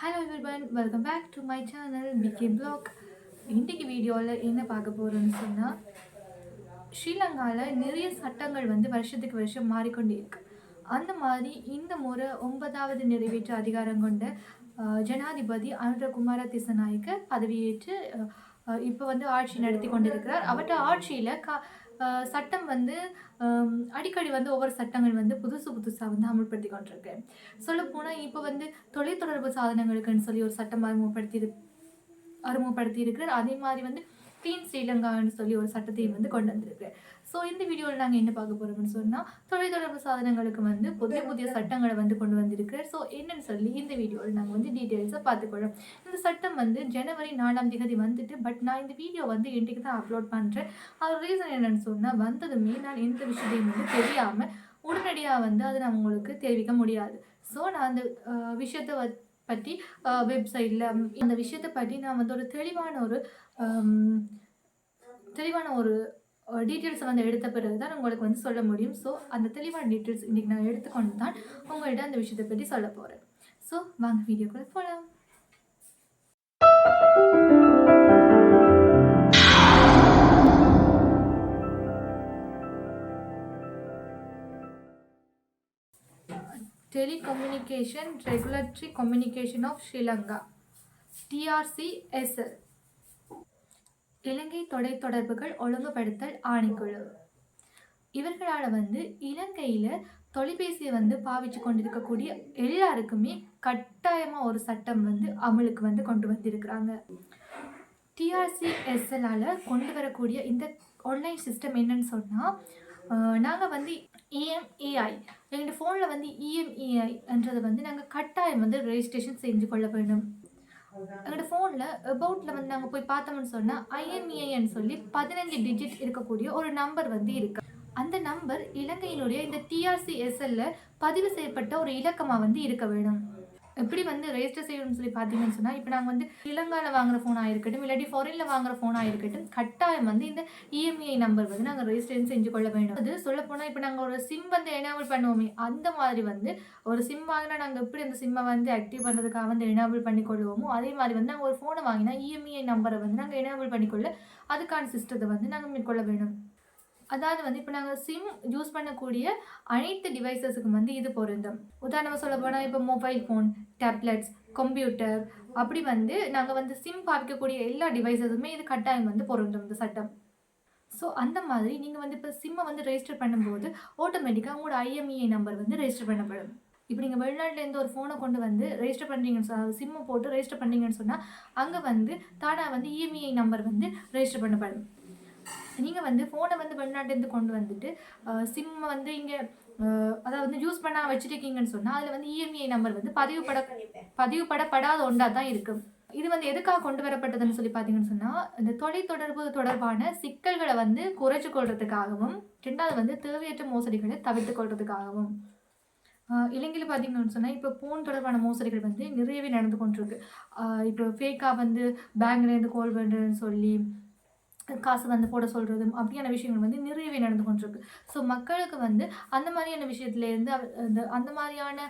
Hello everyone, welcome back to my channel PK blog. இன்றைக்கி வீடியோவில் என்ன பார்க்க போகிறோன்னு சொன்னால், ஸ்ரீலங்காவில் நிறைய சட்டங்கள் வருஷத்துக்கு வருஷம் மாறிக்கொண்டே இருக்கு. அந்த மாதிரி இந்த முறை 9வது நிறைவேற்று அதிகாரம் கொண்ட ஜனாதிபதி அனுரகுமார திசநாயக்க பதவியேற்று இப்போ ஆட்சி நடத்தி கொண்டிருக்கிறார். அவற்றை ஆட்சியில் சட்டம் அடிக்கடி ஒவ்வொரு சட்டங்கள் புதுசு புதுசாக அமல்படுத்தி கொண்டிருக்கு. சொல்லப்போனால் இப்போ தொலைத்தொடர்பு சாதனங்களுக்குன்னு சொல்லி ஒரு சட்டம் அறிமுகப்படுத்தி இருக்கிறார். அதே மாதிரி கிளீன் ஸ்ரீலங்கான்னு சொல்லி ஒரு சட்டத்தையும் கொண்டு வந்திருக்கு. ஸோ இந்த வீடியோவில் நாங்கள் என்ன பார்க்க போகிறோம்னு சொன்னால், தொலைத்தொடர்பு சாதனங்களுக்கு புதிய புதிய சட்டங்களை கொண்டு வந்திருக்கிறேன். ஸோ என்னன்னு சொல்லி இந்த வீடியோவில் நாங்கள் டீட்டெயில்ஸை பார்த்துக்கொள்ளோம். இந்த சட்டம் ஜனவரி 4ஆம் தேதி வந்துட்டு, பட் நான் இந்த வீடியோ இன்றைக்கு தான் அப்லோட் பண்ணுறேன். அது ரீசன் என்னன்னு சொன்னால், வந்ததுமே நான் எந்த விஷயத்தையும் தெரியாமல் உடனடியாக அதை நான் உங்களுக்கு தெரிவிக்க முடியாது. ஸோ நான் அந்த விஷயத்தை பற்றி வெப்சைட்டில் அந்த விஷயத்தை பற்றி நான் ஒரு தெளிவான ஒரு டீட்டெயில்ஸை எடுத்த பிறகு தான் உங்களுக்கு சொல்ல முடியும். ஸோ அந்த தெளிவான டீட்டெயில்ஸ் இன்றைக்கி நான் எடுத்துக்கொண்டு தான் உங்கள்கிட்ட அந்த விஷயத்தை பற்றி சொல்ல போகிறேன். ஸோ வாங்க வீடியோக்குள்ளே போகலாம். Telecommunication regulatory communication of Sri Lanka TRCSL, Ilangai தொலைத்தொடர்புகள் ஒழுங்குபடுத்தல் ஆணைக்குழு. இவர்களால் இலங்கையில் தொலைபேசியை பாவிச்சு கொண்டிருக்கக்கூடிய எல்லாருக்குமே கட்டாயமாக ஒரு சட்டம் அமலுக்கு கொண்டு வந்திருக்கிறாங்க. TRCSL கொண்டு வரக்கூடிய இந்த ஆன்லைன் சிஸ்டம் என்னன்னு சொன்னால், நாங்கள் EMEI எங்களோட ஃபோனில் EMEIன்றது நாங்கள் கட்டாயம் ரெஜிஸ்ட்ரேஷன் செஞ்சு கொள்ள வேண்டும். எங்களோட ஃபோனில் அபவுட்டில் நாங்கள் போய் பார்த்தோம்னு சொன்னால் IMEIன்னு சொல்லி 15 டிஜிட் இருக்கக்கூடிய ஒரு நம்பர் இருக்கு. அந்த நம்பர் இலங்கையினுடைய இந்த TRCSL பதிவு செய்யப்பட்ட ஒரு இலக்கமாக இருக்க வேணும். எப்படி ரெஜிஸ்டர் செய்யணும்னு சொல்லி பார்த்தீங்கன்னு சொன்னால், இப்போ நாங்கள் இலங்கையில் வாங்குகிற ஃபோனாக இருக்கட்டும், இல்லாட்டி ஃபாரினில் வாங்குகிற ஃபோனாக இருக்கட்டும், கட்டாயம் இந்த EMEI நம்பர் நாங்கள் ரெஜிஸ்ட்ரேஷன் செஞ்சு கொள்ள வேண்டும். அது சொல்லப்போனால் இப்போ நாங்கள் ஒரு சிம் எனேபிள் பண்ணுவோமே, அந்த மாதிரி ஒரு சிம் வாங்கினா நாங்கள் எப்படி அந்த சிம்மை ஆக்டிவ் பண்ணுறதுக்காக எனேபிள் பண்ணிக்கொள்வோமோ, அதே மாதிரி நாங்கள் ஒரு ஃபோனை வாங்கினா EMEI நம்பரை நாங்கள் எனேபிள் பண்ணிக்கொள்ள அதுக்கான சிஸ்டத்தை நாங்கள் மேற்கொள்ள வேண்டும். அதாவது இப்போ நாங்கள் சிம் யூஸ் பண்ணக்கூடிய அனைத்து டிவைசஸுக்கும் இது பொருந்தும். உதாரணமாக சொல்ல போனால் இப்போ மொபைல் ஃபோன், டேப்லெட்ஸ், கம்ப்யூட்டர், அப்படி நாங்கள் சிம் பாவிக்கக்கூடிய எல்லா டிவைசஸுமே இது கட்டாயம் பொருந்தும் இந்த சட்டம். ஸோ அந்த மாதிரி நீங்கள் இப்போ சிம்மை ரெஜிஸ்டர் பண்ணும்போது ஆட்டோமேட்டிக்காக உங்களோட IMEI நம்பர் ரெஜிஸ்டர் பண்ணப்படும். இப்போ நீங்கள் வெளிநாட்டிலேருந்து ஒரு ஃபோனை கொண்டு ரெஜிஸ்டர் பண்ணுறீங்கன்னு சொன்னால், சிம்மை போட்டு ரெஜிஸ்டர் பண்ணுறீங்கன்னு சொன்னால், அங்கே தானாக EMEI நம்பர் ரெஜிஸ்டர் பண்ணப்படும். நீங்கள் ஃபோனை வெளிநாட்டிலேருந்து கொண்டு வந்துட்டு சிம்மை இங்கே அதாவது யூஸ் பண்ண வச்சுருக்கீங்கன்னு சொன்னால், அதில் EMEI நம்பர் பதிவுபடப்படாத ஒன்றாக தான் இருக்கும். இது எதுக்காக கொண்டு வரப்பட்டதுன்னு சொல்லி பார்த்தீங்கன்னு சொன்னால், இந்த தொலைத்தொடர்பு தொடர்பான சிக்கல்களை குறைச்சு கொள்றதுக்காகவும், ரெண்டாவது தேவையற்ற மோசடிகளை தவிர்த்து கொள்றதுக்காகவும். இலங்கையில் பார்த்தீங்கன்னு சொன்னால், இப்போ ஃபோன் தொடர்பான மோசடிகள் நிறையவே நடந்து கொண்டிருக்கு. இப்போ ஃபேக்காக பேங்க்லேருந்து கால் பண்ணுறேன்னு சொல்லி காசு போட சொல்கிறது, அப்படியான விஷயங்கள் நிறையவே நடந்து கொண்டிருக்கு. ஸோ மக்களுக்கு அந்த மாதிரியான விஷயத்துலேருந்து அந்த மாதிரியான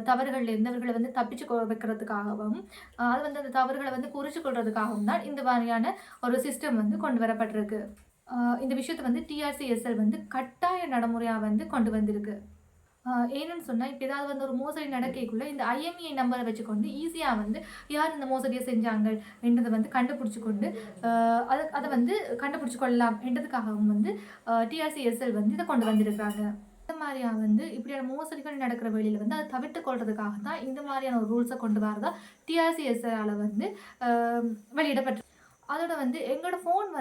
தவறுகள்லேருந்து அவர்களை தப்பிச்சு வைக்கிறதுக்காகவும், அது அந்த தவறுகளை குறிச்சு கொள்றதுக்காகவும் தான் இந்த மாதிரியான ஒரு சிஸ்டம் கொண்டு வரப்பட்டிருக்கு. இந்த விஷயத்தை TRCSL கட்டாய நடைமுறையாக கொண்டு வந்திருக்கு. ஏன்னு சொன்னால், இப்போ ஏதாவது ஒரு மோசடி நடக்கக்குள்ளே இந்த IMEI நம்பரை வச்சுக்கொண்டு ஈஸியாக யார் இந்த மோசடியை செஞ்சாங்க என்றதை கண்டுபிடிச்சி கொண்டு அதை கண்டுபிடிச்சி கொள்ளலாம் என்றதுக்காகவும் TRCSL இதை கொண்டு வந்திருக்கிறாங்க. இந்த மாதிரியாக இப்படியான மோசடிகள் நடக்கிற வழியில் அதை தவிர்த்து கொள்றதுக்காக தான் இந்த மாதிரியான ஒரு ரூல்ஸை கொண்டு வரதா TRCSL வெளியிடப்பட்டு. அதோட எங்களோட ஃபோன்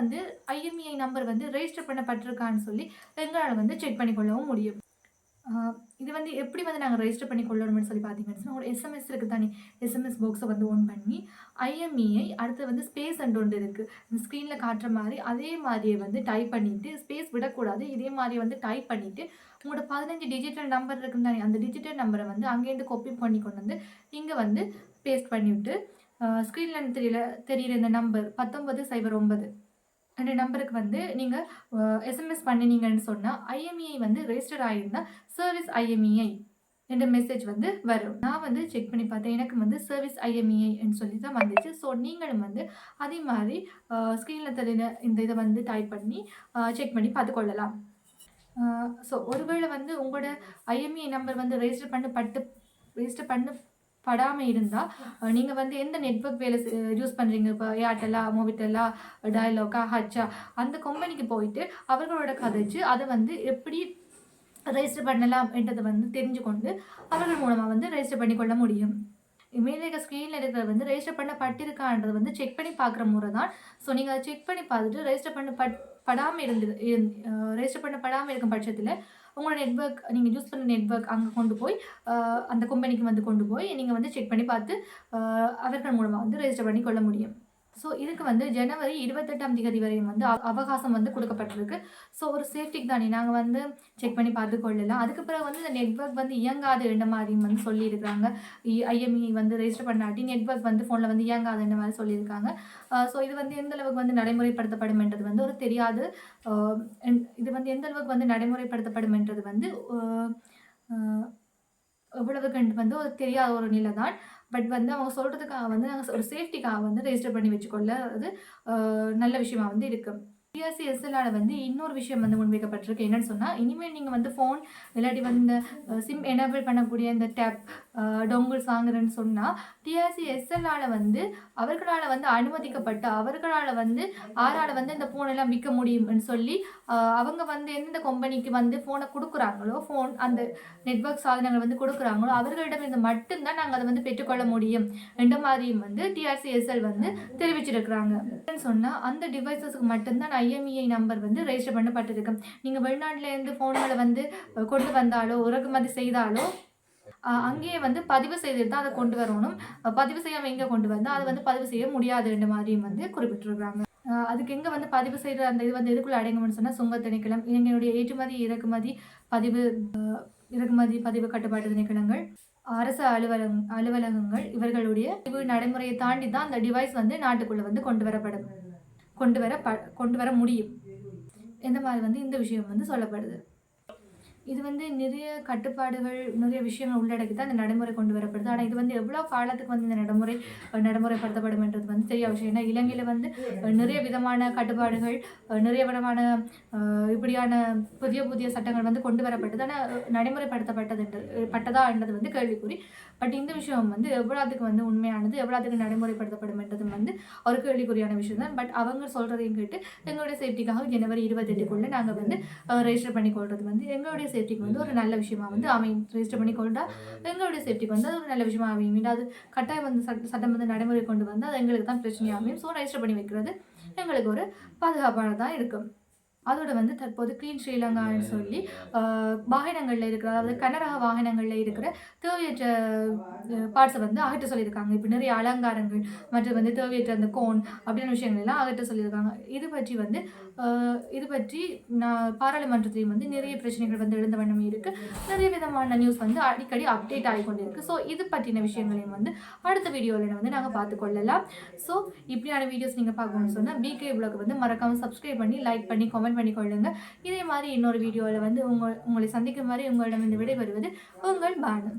IMEI நம்பர் ரெஜிஸ்டர் பண்ணப்பட்டிருக்கான்னு சொல்லி எங்களால் செக் பண்ணிக்கொள்ளவும் முடியும். இது எப்படி நாங்கள் ரெஜிஸ்டர் பண்ணி கொள்ளணும்னு சொல்லி பார்த்தீங்கன்னா, ஒரு SMS இருக்குது தானே, SMS பாக்ஸை ஓன் பண்ணி IMEI அடுத்து ஸ்பேஸ் ஒன்று இருக்குது, இந்த ஸ்க்ரீனில் காட்டுற மாதிரி அதே மாதிரியே டைப் பண்ணிவிட்டு, ஸ்பேஸ் விடக்கூடாது, இதே மாதிரி டைப் பண்ணிவிட்டு உங்களோட 15 டிஜிட்டல் நம்பர் இருக்குது தானே, அந்த டிஜிட்டல் நம்பரை அங்கேருந்து காப்பி பண்ணி கொண்டு இங்கே பேஸ்ட் பண்ணிவிட்டு, ஸ்க்ரீனில் தெரிகிற இந்த நம்பர் 1909 அந்த நம்பருக்கு நீங்கள் SMS பண்ணினீங்கன்னு சொன்னால், IMEI ரெஜிஸ்டர் ஆகியிருந்தால் சர்வீஸ் IMEI என்ற மெசேஜ் வந்து வரும். நான் வந்து செக் பண்ணி பார்த்தேன். எனக்கு வந்து சர்வீஸ் IMEIன்னு சொல்லி தான் வந்துச்சு. ஸோ நீங்களும் வந்து அதே மாரி ஸ்க்ரீன்ல தெரியிற இந்த இத வந்து டைப் பண்ணி செக் பண்ணி பார்த்துக்கொள்ளலாம். ஸோ ஒருவேளை வந்து உங்களோட IMEI நம்பர் வந்து ரெஜிஸ்டர் பண்ணப்படாம இருந்தா, நீங்க வந்து எந்த நெட்வொர்க் யூஸ் பண்றீங்க? இப்போ ஏர்டெல்லா, மோபிடெல்லா, டயலாகா, ஹச்சா அந்த கம்பெனிக்கு போயிட்டு அவர்களோட கதைச்சு அத வந்து எப்படி ரெஜிஸ்டர் பண்ணலாம் என்றத வந்து தெரிஞ்சு கொண்டு அவர்கள் மூலமா வந்து ரெஜிஸ்டர் பண்ணிக்கொள்ள முடியும். மேலே இருக்க ஸ்க்ரீன்ல இருக்கிறது வந்து ரெஜிஸ்டர் பண்ணப்பட்டிருக்கான்றத வந்து செக் பண்ணி பார்க்குற முறை தான். ஸோ நீங்க அத செக் பண்ணி பார்த்துட்டு படாம ரெஜிஸ்டர் பண்ணப்படாம இருக்கும் பட்சத்தில உங்களோட நெட்வொர்க் நீங்க யூஸ் பண்ண நெட்வொர்க் அங்க கொண்டு போய் அந்த கம்பெனிக்கு வந்து கொண்டு போய் நீங்க வந்து செக் பண்ணி பார்த்து அவர்கள் மூலமா வந்து ரெஜிஸ்டர் பண்ணிக்கொள்ள முடியும். ஸோ இதுக்கு வந்து ஜனவரி 28ஆம் தேதி வரையும் வந்து அவகாசம் வந்து குடுக்கப்பட்டிருக்கு. ஸோ ஒரு சேஃப்டிக்கு தானே நாங்க வந்து செக் பண்ணி பார்த்துக்கொள்ளலாம். அதுக்கு பிறகு வந்து இந்த நெட்வொர்க் வந்து இயங்காது என்ற மாரியும் வந்து சொல்லியிருக்காங்க. IMEI வந்து ரெஜிஸ்டர் பண்ணாட்டி நெட்வொர்க் வந்து ஃபோன்ல வந்து இயங்காதுன்ற மாரி சொல்லியிருக்காங்க. ஸோ இது வந்து எந்த அளவுக்கு வந்து நடைமுறைப்படுத்தப்படும் என்றது வந்து ஒரு தெரியாது. அ இது வந்து எந்த அளவுக்கு வந்து நடைமுறைப்படுத்தப்படும் என்றது வந்து அ எவ்வளவு கண்டு வந்து ஒரு தெரியாத ஒரு நிலை தான். பட் வந்து அவங்க சொல்றதுக்காக வந்து நாங்க ஒரு சேஃப்டிக்காக வந்து ரெஜிஸ்டர் பண்ணி வச்சுக்கொள்ள அது நல்ல விஷயமா வந்து இருக்கு. TRC-SLR வந்து இன்னொரு விஷயம் வந்து முன்வைக்கப்பட்டிருக்கு. என்னன்னு சொன்னா, இனிமேல் நீங்க வந்து ஃபோன் இல்லாட்டி வந்து இந்த சிம் எனேபிள் பண்ணக்கூடிய இந்த டேப் டொங்கிள்ஸ் வாங்குறேன்னு சொன்னா, TRC-SLR வந்து அவர்களால வந்து அனுமதிக்கப்பட்ட அவர்களால வந்து யாரால வந்து இந்த ஃபோன் எல்லாம் விக்க முடியும்னு சொல்லி அவங்க வந்து எந்த கம்பெனிக்கு வந்து ஃபோன குடுக்குறாங்களோ, அந்த நெட்வொர்க் சாதனங்கள் வந்து குடுக்குறாங்களோ, அவர்களிடமிருந்து மட்டும் தான் நாங்க அத வந்து பெற்றுக்கொள்ள முடியும் என்ற மாதிரியும் வந்து TRC-SL வந்து தெரிவிச்சிருக்கிறாங்க. சொன்னா அந்த டிவைஸஸ்க்கு மட்டும் தான் IMEI நம்பர் வந்து ரெஜிஸ்டர் பண்ணப்பட்டிருக்கு. நீங்க வெளிநாட்டுல இருந்து ஃபோன்கள வந்து கொண்டு வந்தாலோ, இறக்குமதி செய்தாலோ அங்கேயே வந்து பதிவு செய்துட்டு தான் அத கொண்டு வரணும். பதிவு செய்யாம எங்க கொண்டு வந்தா அத வந்து பதிவு செய்ய முடியாதுன்ற மாதிரியும் வந்து குறிப்பிட்டிருக்காங்க. அதுக்கு எங்க வந்து பதிவு செய்ற அந்த இது வந்து எதுக்குள்ள அடங்கும்னு சொன்னா, சுங்க திணைக்களம், இலங்கையினுடைய ஏற்றுமதி, இறக்குமதி பதிவு கட்டுப்பாட்டு திணைக்களங்கள், அரசு அலுவலகங்கள் இவர்களுடைய பதிவு நடைமுறையை தாண்டி தான் அந்த டிவைஸ் வந்து நாட்டுக்குள்ள வந்து கொண்டு வர முடியும். இந்த மாதிரி வந்து இந்த விஷயம் வந்து சொல்லப்படுது. இது வந்து நிறைய கட்டுப்பாடுகள், நிறைய விஷயங்கள் உள்ளடக்கி தான் இந்த நடைமுறை கொண்டு வரப்படுது. ஆனா இது வந்து எவ்வளோ காலத்துக்கு வந்து இந்த நடைமுறைப்படுத்தப்படும்ன்றது வந்து தெரியாத விஷயம். ஏன்னா இலங்கையில வந்து நிறைய விதமான கட்டுப்பாடுகள், நிறைய விதமான இப்படியான புதிய புதிய சட்டங்கள் வந்து கொண்டு வரப்பட்டது. ஆனா பட்டதா என்றது வந்து கேள்விக்குறி. பட் இந்த விஷயம் வந்து எவ்வளோத்துக்கு வந்து உண்மையானது, எவ்வளோத்துக்கு நடைமுறைப்படுத்தப்படும்ன்றது வந்து ஒரு கேள்விக்குறியான விஷயம் தான். பட் அவங்க சொல்றதையும் கேட்டு எங்களுடைய சேஃப்டிக்காக ஜனவரி 28க்குள்ள நாங்க வந்து ரெஜிஸ்டர் பண்ணிக்கொள்றது வந்து எங்களுடைய சேஃப்டிக்கு வந்து ஒரு நல்ல விஷயமா வந்து அமையும். ரெஜிஸ்டர் பண்ணிக்கொண்டா எங்களுடைய சேஃப்டிக்கு வந்து அது ஒரு நல்ல விஷயமா அமையும். அது கட்டாயம் வந்து சட்டம் வந்து நடைமுறை கொண்டு வந்து அது எங்களுக்கு தான் பிரச்சனையாக அமையும். ஸோ ரெஜிஸ்டர் பண்ணி வைக்கிறது எங்களுக்கு ஒரு பாதுகாப்பானதாக இருக்கும். அதோட வந்து தற்போது கிளீன் ஸ்ரீலங்கான்னு சொல்லி வாகனங்கள்ல இருக்கிற, அதாவது கனரக வாகனங்கள்ல இருக்கிற தேவையற்ற பார்ட்ஸை வந்து அகற்ற சொல்லியிருக்காங்க. இப்போ நிறைய அலங்காரங்கள் மற்றும் வந்து தேவையற்ற அந்த கோன் அப்படின்ற விஷயங்கள் எல்லாம் அகற்ற சொல்லியிருக்காங்க. இது பற்றி நான் பாராளுமன்றத்திலையும் வந்து நிறைய பிரச்சனைகள் வந்து எழுந்த வண்ணம் இருக்கு. நிறைய விதமான நியூஸ் வந்து அடிக்கடி அப்டேட் ஆகிக்கொண்டிருக்கு. ஸோ இது பற்றின விஷயங்களையும் வந்து அடுத்த வீடியோவில் வந்து நாங்கள் பார்த்துக்கொள்ளலாம். ஸோ இப்படியான வீடியோஸ் நீங்கள் பார்க்கணும்னு சொன்னால் BK Vlog வந்து மறக்காமல் சப்ஸ்கிரைப் பண்ணி, லைக் பண்ணி, கமெண்ட் பண்ணிக்கொள்ளுங்க. இதே மாதிரி இன்னொரு வீடியோவில் வந்து உங்களை சந்திக்கும் வரை உங்களிடம் இந்த விடைபெறுவது உங்கள் பானு.